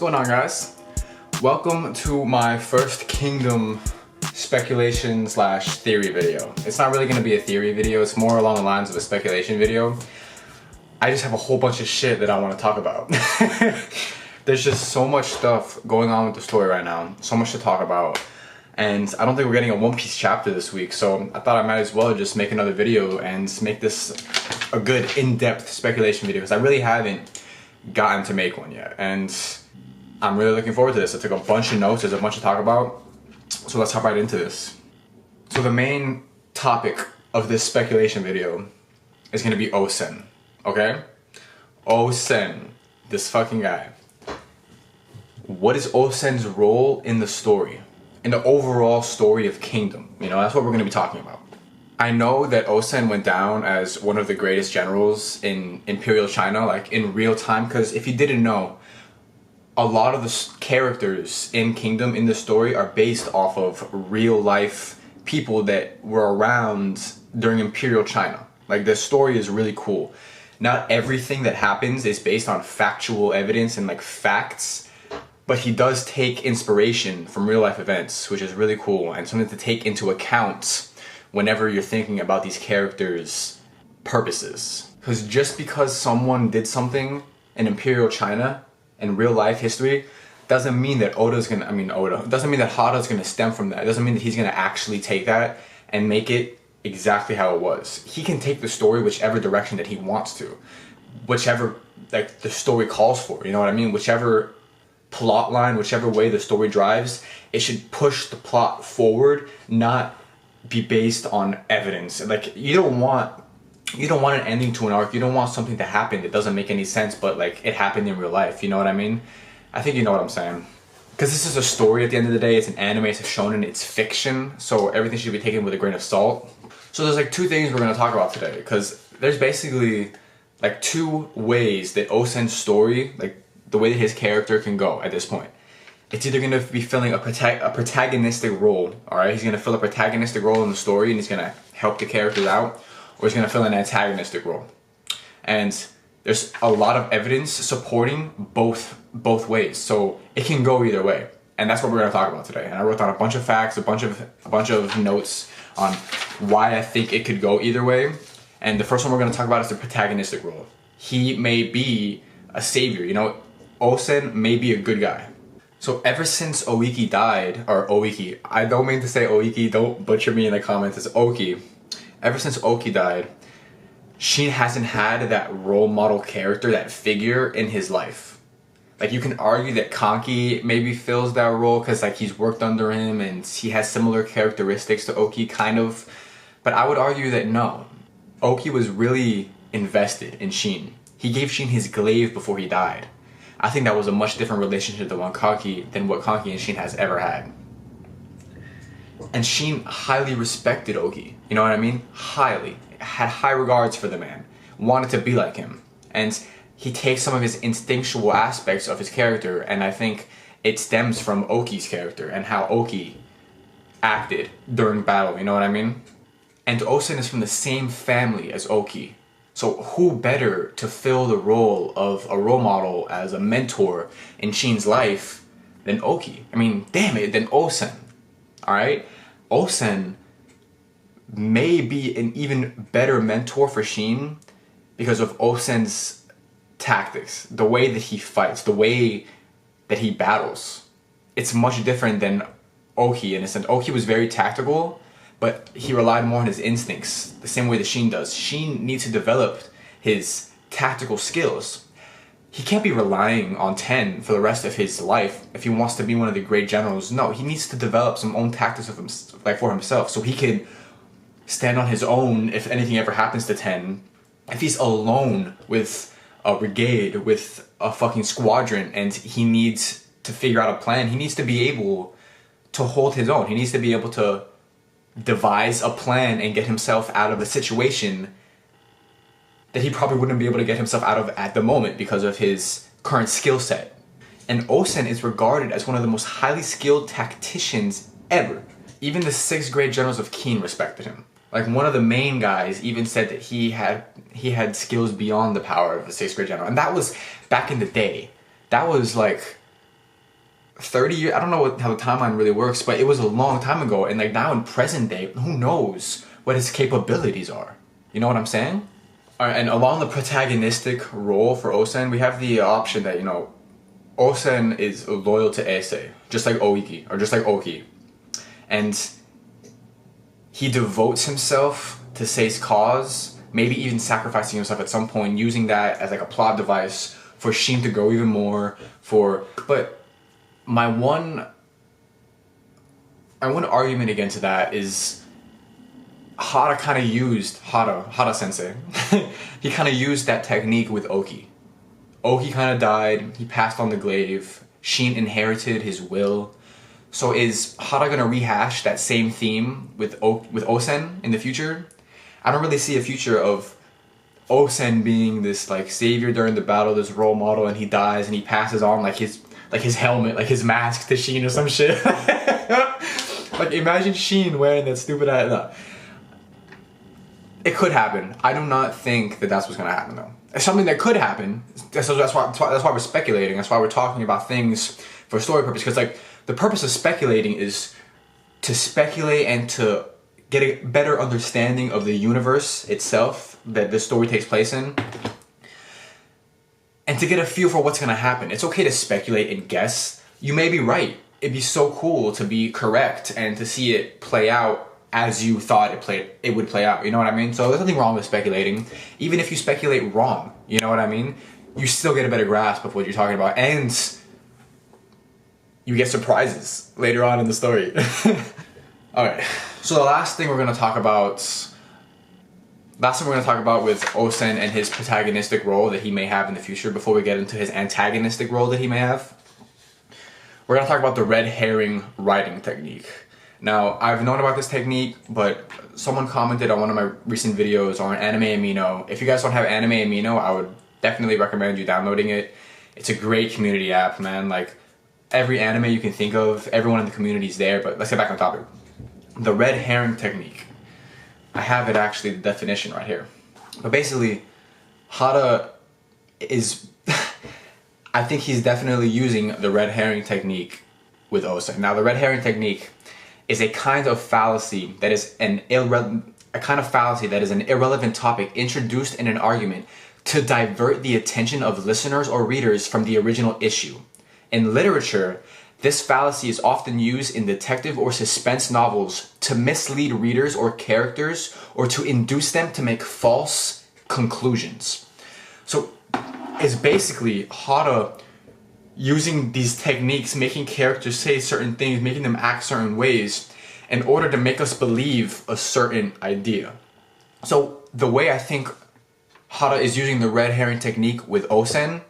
going on, guys? Welcome to my first Kingdom speculation slash theory video. It's not really going to be a theory video, it's more along the lines of a speculation video. I just have a whole bunch of shit that I want to talk about. There's just so much stuff going on with the story right now, so much to talk about. And I don't think we're getting a One Piece chapter this week, so I thought I might as well just make another video and make this a good in-depth speculation video, because I really haven't gotten to make one yet. And I'm really looking forward to this. I took a bunch of notes, there's a bunch to talk about, so let's hop right into this. So the main topic of this speculation video is going to be Osen, okay? Osen, this fucking guy. What is Osen's role in the story? In the overall story of Kingdom? You know, that's what we're going to be talking about. I know that Osen went down as one of the greatest generals in Imperial China, like in real time, because if you didn't know, a lot of the characters in Kingdom in the story are based off of real life people that were around during Imperial China. Like, the story is really cool. Not everything that happens is based on factual evidence and like facts, but he does take inspiration from real life events, which is really cool and something to take into account whenever you're thinking about these characters' purposes. Because just because someone did something in Imperial China in real life history doesn't mean that doesn't mean that Hada's gonna stem from that. It doesn't mean that he's gonna actually take that and make it exactly how it was. He can take the story whichever direction that he wants to, whichever like the story calls for, you know what I mean? Whichever plot line, whichever way the story drives, it should push the plot forward, not be based on evidence. Like, you don't want an ending to an arc. You don't want something to happen that doesn't make any sense, but like it happened in real life. You know what I mean? I think you know what I'm saying. Because this is a story at the end of the day. It's an anime, it's a shonen, it's fiction, so everything should be taken with a grain of salt. So there's like two things we're going to talk about today, because there's basically like two ways that Osen's story, like the way that his character can go at this point. It's either going to be filling a protagonistic role, alright? He's going to fill a protagonistic role in the story and he's going to help the characters out, or he's going to fill an antagonistic role. And there's a lot of evidence supporting both ways, so it can go either way. And that's what we're going to talk about today. And I wrote down a bunch of facts, a bunch of notes on why I think it could go either way. And the first one we're going to talk about is the protagonistic role. He may be a savior, you know? Osen may be a good guy. So ever since Oiki died, or Oiki, I don't mean to say Oiki, don't butcher me in the comments, it's Oki. Ever since Oki died, Shin hasn't had that role model character, that figure in his life. Like, you can argue that Kanki maybe fills that role because like he's worked under him and he has similar characteristics to Oki, kind of. But I would argue that no. Oki was really invested in Shin. He gave Shin his glaive before he died. I think that was a much different relationship than what Kanki and Shin has ever had. And Shin highly respected Oki, you know what I mean? Highly. Had high regards for the man. Wanted to be like him. And he takes some of his instinctual aspects of his character, and I think it stems from Oki's character and how Oki acted during battle, you know what I mean? And Osen is from the same family as Oki. So who better to fill the role of a role model as a mentor in Shin's life than Oki? I mean, damn it, than Osen. Alright? Osen may be an even better mentor for Shin because of Osen's tactics, the way that he fights, the way that he battles. It's much different than Oki in a sense. Oki was very tactical, but he relied more on his instincts, the same way that Shin does. Shin needs to develop his tactical skills. He can't be relying on Ten for the rest of his life if he wants to be one of the great generals. No, he needs to develop some own tactics of for himself, so he can stand on his own if anything ever happens to Ten. If he's alone with a brigade, with a fucking squadron, and he needs to figure out a plan, he needs to be able to hold his own. He needs to be able to devise a plan and get himself out of a situation that he probably wouldn't be able to get himself out of at the moment because of his current skill set. And Osen is regarded as one of the most highly skilled tacticians ever. Even the 6th grade generals of Qin respected him. Like, one of the main guys even said that he had skills beyond the power of a 6th grade general. And that was back in the day. That was like 30 years, I don't know how the timeline really works, but it was a long time ago, and like now in present day, who knows what his capabilities are? You know what I'm saying? Alright, and along the protagonistic role for Osen, we have the option that, you know, Osen is loyal to Ise, just like Oiki, or just like Oki. And he devotes himself to Sei's cause, maybe even sacrificing himself at some point, using that as like a plot device for Shin to grow even more, but my one argument against that is Hara kind of used, Hara sensei, he kind of used that technique with Oki. Oki kind of died, he passed on the glaive, Shin inherited his will. So is Hara gonna rehash that same theme with Osen in the future? I don't really see a future of Osen being this like savior during the battle, this role model, and he dies and he passes on like his helmet, like his mask to Shin or some shit. Like imagine Shin wearing that stupid ass. No. It could happen. I do not think that that's what's gonna happen though. It's something that could happen. So that's why we're speculating. That's why we're talking about things for story purpose. Because like the purpose of speculating is to speculate and to get a better understanding of the universe itself that this story takes place in, and to get a feel for what's gonna happen. It's okay to speculate and guess. You may be right. It'd be so cool to be correct and to see it play out as you thought it would play out. You know what I mean? So there's nothing wrong with speculating. Even if you speculate wrong, you know what I mean? You still get a better grasp of what you're talking about, and you get surprises later on in the story. Alright, so the last thing we're going to talk about with Osen and his protagonistic role that he may have in the future, before we get into his antagonistic role that he may have, we're going to talk about the red herring writing technique. Now, I've known about this technique, but someone commented on one of my recent videos on Anime Amino. If you guys don't have Anime Amino, I would definitely recommend you downloading it. It's a great community app, man. Like, every anime you can think of, everyone in the community is there, but let's get back on topic. The red herring technique. I have it actually, the definition right here. But basically, Hara is, I think he's definitely using the red herring technique with Osen. Now, the red herring technique is a kind of fallacy that is an irrelevant topic introduced in an argument to divert the attention of listeners or readers from the original issue. In literature, this fallacy is often used in detective or suspense novels to mislead readers or characters, or to induce them to make false conclusions. So it's basically Hara using these techniques, making characters say certain things, making them act certain ways in order to make us believe a certain idea. So the way I think Hara is using the red herring technique with Osen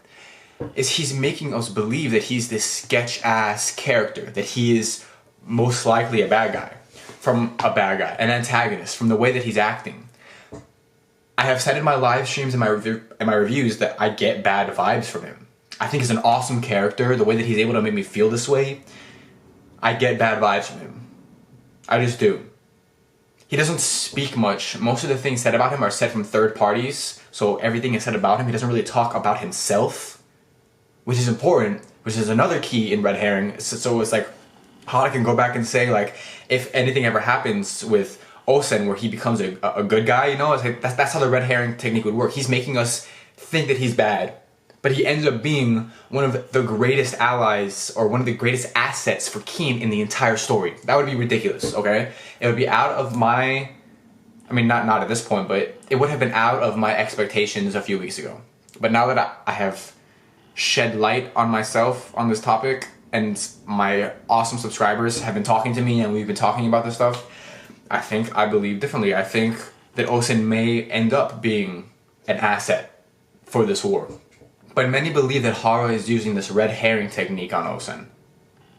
is he's making us believe that he's this sketch-ass character, that he is most likely a bad guy, an antagonist, from the way that he's acting. I have said in my live streams and my reviews that I get bad vibes from him. I think he's an awesome character. The way that he's able to make me feel this way, I get bad vibes from him. I just do. He doesn't speak much. Most of the things said about him are said from third parties, so everything is said about him. He doesn't really talk about himself, which is important, which is another key in red herring. So it's like, Hara can go back and say, like, if anything ever happens with Osen where he becomes a good guy, you know, it's like, that's how the red herring technique would work. He's making us think that he's bad, but he ends up being one of the greatest allies, or one of the greatest assets for Keen in the entire story. That would be ridiculous, okay? It would be out of my, I mean, not at this point, but it would have been out of my expectations a few weeks ago. But now that I have shed light on myself on this topic, and my awesome subscribers have been talking to me and we've been talking about this stuff, I believe differently. I think that Osen may end up being an asset for this war. But many believe that Hara is using this red herring technique on Osen,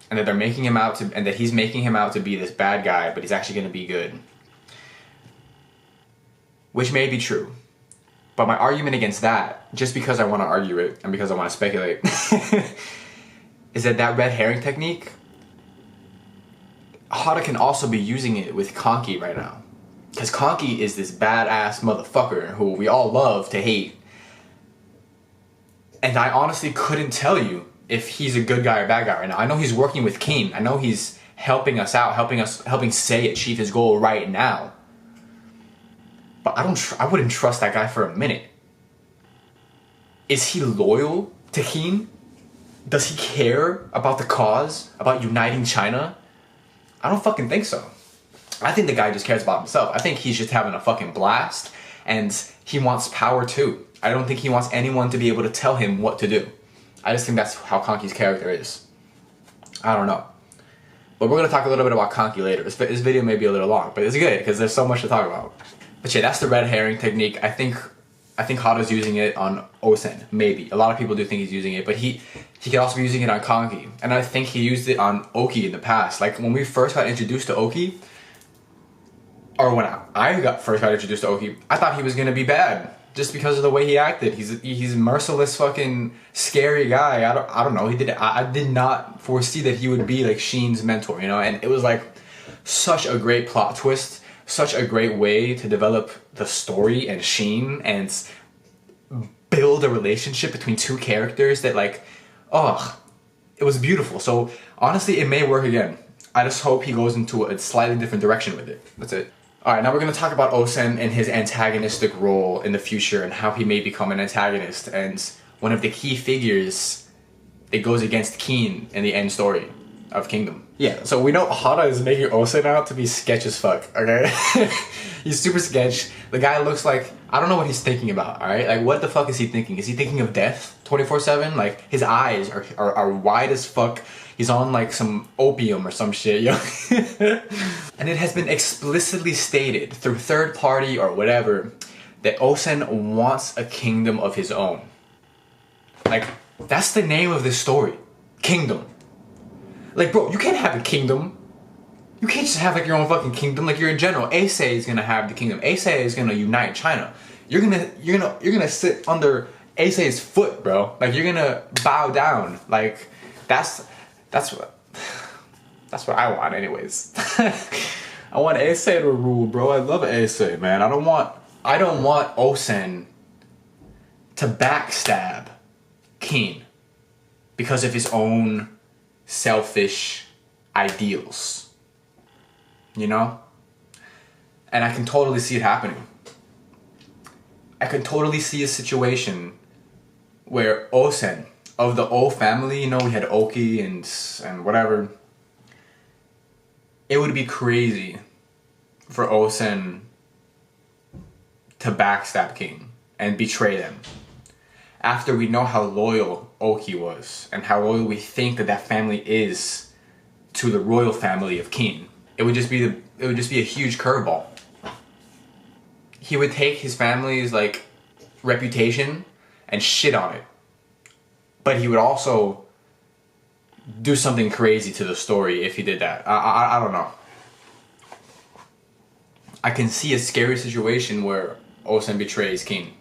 and that they're making him out to, and that he's making him out to be this bad guy, but he's actually going to be good. Which may be true. But my argument against that, just because I want to argue it and because I want to speculate, is that red herring technique, Hara can also be using it with Kanki right now. Because Kanki is this badass motherfucker who we all love to hate. And I honestly couldn't tell you if he's a good guy or bad guy right now. I know he's working with Keen. I know he's helping us out, helping Sei achieve his goal right now. But I wouldn't trust that guy for a minute. Is he loyal to Keen? Does he care about the cause, about uniting China? I don't fucking think so. I think the guy just cares about himself. I think he's just having a fucking blast, and he wants power too. I don't think he wants anyone to be able to tell him what to do. I just think that's how Conky's character is. I don't know. But we're going to talk a little bit about Conky later. This video may be a little long, but it's good because there's so much to talk about. But yeah, that's the red herring technique. I think Hada's using it on Osen, maybe. A lot of people do think he's using it, but he could also be using it on Conky. And I think he used it on Oki in the past. Like when we first got introduced to Oki, or when I first got introduced to Oki, I thought he was going to be bad. Just because of the way he acted. He's a merciless fucking scary guy. I don't know. I did not foresee that he would be like Sheen's mentor, you know? And it was like such a great plot twist, such a great way to develop the story and Sheen and build a relationship between two characters that like, oh, it was beautiful. So honestly, it may work again. I just hope he goes into a slightly different direction with it. That's it. Alright, now we're going to talk about Osen and his antagonistic role in the future and how he may become an antagonist and one of the key figures that goes against Keen in the end story of Kingdom. Yeah, so we know Hada is making Osen out to be sketch as fuck, okay? He's super sketch. The guy looks like, I don't know what he's thinking about, alright? Like, what the fuck is he thinking? Is he thinking of death 24/7? Like, his eyes are wide as fuck. He's on like some opium or some shit, yo. And it has been explicitly stated through third party or whatever that Osen wants a kingdom of his own. Like, that's the name of this story. Kingdom. Like, bro, you can't have a kingdom. You can't just have like your own fucking kingdom. Like, you're a general. Issei is gonna have the kingdom. Issei is gonna unite China. You're gonna sit under Issei's foot, bro. Like, you're gonna bow down. Like, that's what I want anyways. I want Issei to rule, bro. I love Issei, man. I don't want Osen to backstab Keen because of his own selfish ideals. You know? And I can totally see it happening. I can totally see a situation where Osen, of the old family, you know, we had Oki and whatever. It would be crazy for Osen to backstab King and betray them. After we know how loyal Oki was and how loyal we think that family is to the royal family of King, it would just be a huge curveball. He would take his family's like reputation and shit on it. But he would also do something crazy to the story if he did that. I don't know. I can see a scary situation where Osen betrays King.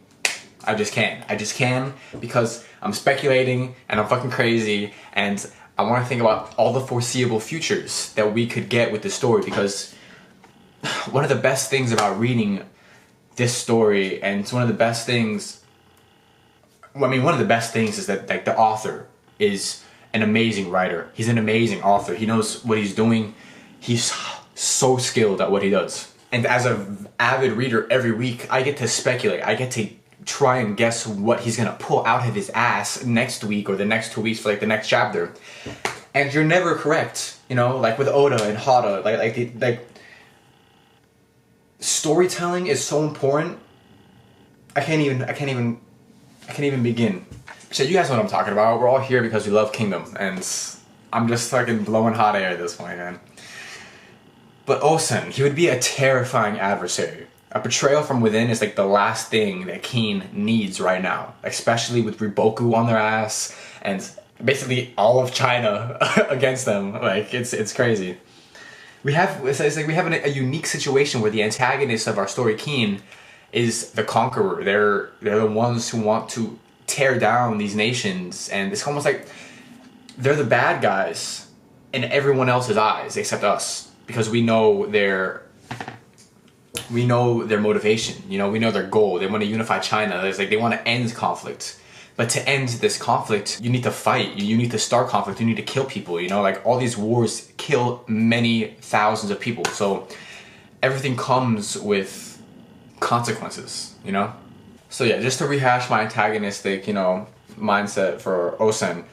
I just can because I'm speculating and I'm fucking crazy and I want to think about all the foreseeable futures that we could get with this story, because one of the best things about reading this story, and it's one of the best things, I mean, one of the best things is that like the author is an amazing writer. He's an amazing author. He knows what he's doing. He's so skilled at what he does. And as an avid reader every week, I get to speculate. I get to try and guess what he's gonna pull out of his ass next week or the next 2 weeks for like the next chapter. And you're never correct, you know, like with Oda and Hada, like storytelling is so important. I can't even begin. So you guys know what I'm talking about. We're all here because we love Kingdom, and I'm just fucking blowing hot air at this point, man. But Osen, he would be a terrifying adversary. A betrayal from within is like the last thing that Keen needs right now, especially with Riboku on their ass and basically all of China against them. Like, it's crazy. It's like we have a unique situation where the antagonist of our story, Keen, is the conqueror. They're the ones who want to tear down these nations, and it's almost like they're the bad guys in everyone else's eyes except us, because we know their motivation. You know, we know their goal. They want to unify China. It's like they want to end conflict. But to end this conflict, you need to fight. You need to start conflict. You need to kill people, you know? Like, all these wars kill many thousands of people. So everything comes with consequences, you know? So yeah, just to rehash my antagonistic, you know, mindset for Osen,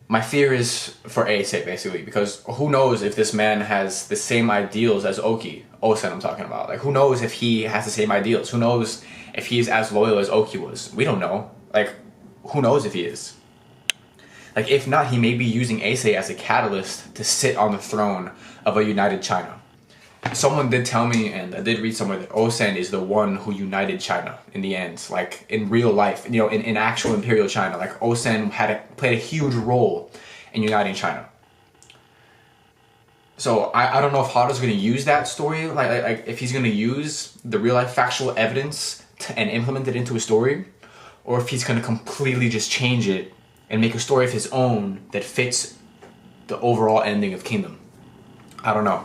my fear is for Ace, basically, because who knows if this man has the same ideals as Osen I'm talking about. Like, who knows if he has the same ideals? Who knows if he's as loyal as Oki was? We don't know. Like, who knows if he is? Like, if not, he may be using Ace as a catalyst to sit on the throne of a united China. Someone did tell me, and I did read somewhere, that Osen is the one who united China in the end, like in real life, you know, in actual imperial China. Like, Osen played a huge role in uniting China. So I don't know if Hada's going to use that story, like if he's going to use the real life factual evidence and implement it into a story, or if he's going to completely just change it and make a story of his own that fits the overall ending of Kingdom. I don't know.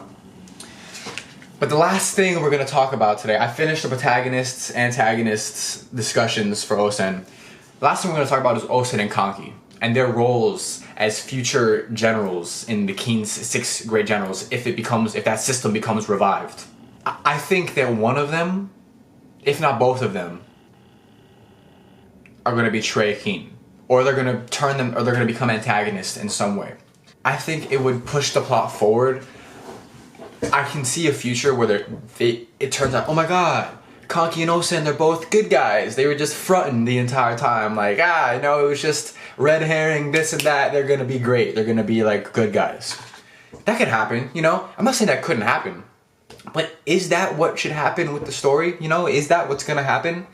But the last thing we're going to talk about today, I finished the protagonists, antagonists discussions for Osen. The last thing we're going to talk about is Osen and Kanki and their roles as future generals in the King's 6 great generals if that system becomes revived. I think that one of them, if not both of them, are going to betray King, or they're going to become antagonists in some way. I think it would push the plot forward. I can see a future where it turns out, oh my god, Kanki and Osen, they're both good guys. They were just fronting the entire time. Like, it was just red herring, this and that. They're gonna be great. They're gonna be like good guys. That could happen, you know? I'm not saying that couldn't happen. But is that what should happen with the story? You know, is that what's gonna happen?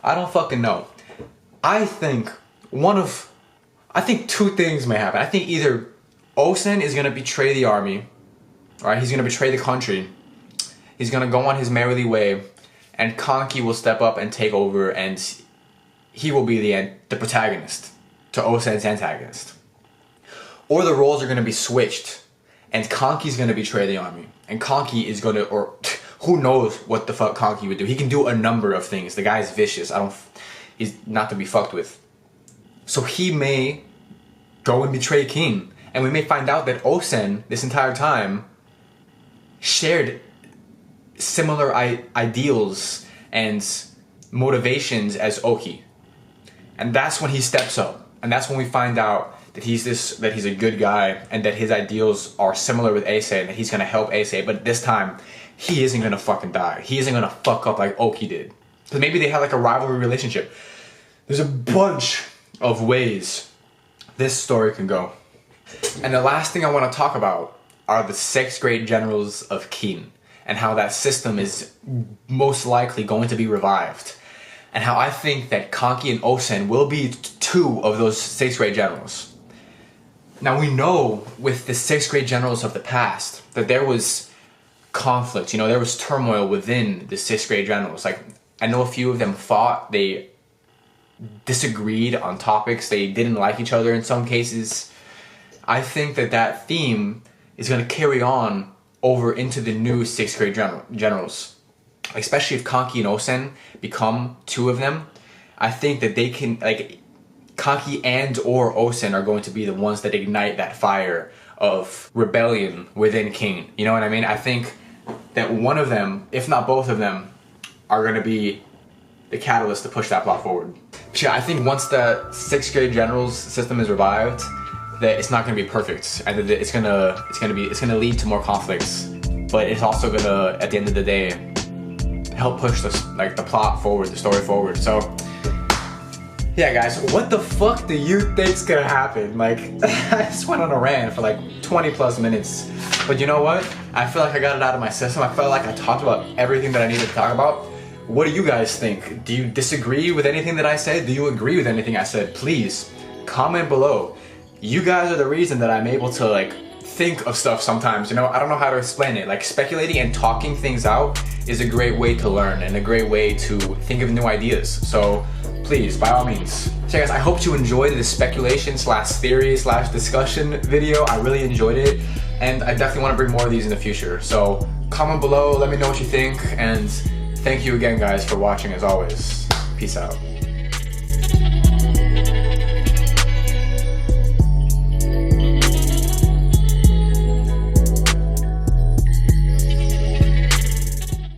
I don't fucking know. I think two things may happen. I think either Osen is gonna betray the army. Alright, he's going to betray the country. He's going to go on his merry way, and Kanki will step up and take over, and he will be the protagonist to Osen's antagonist. Or the roles are going to be switched, and Kanki's going to betray the army, and Kanki is going to, or who knows what the fuck Kanki would do. He can do a number of things. The guy's vicious. He's not to be fucked with. So he may go and betray King, and we may find out that Osen, this entire time, shared similar ideals and motivations as Oki. And that's when he steps up. And that's when we find out that he's a good guy and that his ideals are similar with Ace and that he's gonna help Ace, but this time he isn't gonna fucking die. He isn't gonna fuck up like Oki did. Because maybe they have like a rivalry relationship. There's a bunch of ways this story can go. And the last thing I want to talk about are the 6 great generals of Qin, and how that system is most likely going to be revived, and how I think that Kanki and Osen will be 2 of those 6 great generals. Now we know with the 6 great generals of the past that there was conflict, you know, there was turmoil within the 6 great generals. Like, I know a few of them fought, they disagreed on topics, they didn't like each other in some cases. I think that theme is going to carry on over into the new 6 great generals. Especially if Kanki and Osen become 2 of them. I think that they can, like, Kanki and or Osen are going to be the ones that ignite that fire of rebellion within King. You know what I mean? I think that one of them, if not both of them, are going to be the catalyst to push that plot forward. But yeah, I think once the 6 great generals system is revived, that it's not gonna be perfect, and that it's gonna lead to more conflicts, but it's also gonna, at the end of the day, help push the plot forward, the story forward. So yeah, guys, what the fuck do you think's gonna happen? Like, I just went on a rant for like 20 plus minutes, but you know what? I feel like I got it out of my system. I felt like I talked about everything that I needed to talk about. What do you guys think? Do you disagree with anything that I said? Do you agree with anything I said? Please comment below. You guys are the reason that I'm able to like think of stuff sometimes, you know? I don't know how to explain it. Like, speculating and talking things out is a great way to learn and a great way to think of new ideas. So please, by all means. So guys, I hope you enjoyed this speculation slash theory slash discussion video. I really enjoyed it, and I definitely want to bring more of these in the future. So comment below, let me know what you think, and thank you again guys for watching as always. Peace out.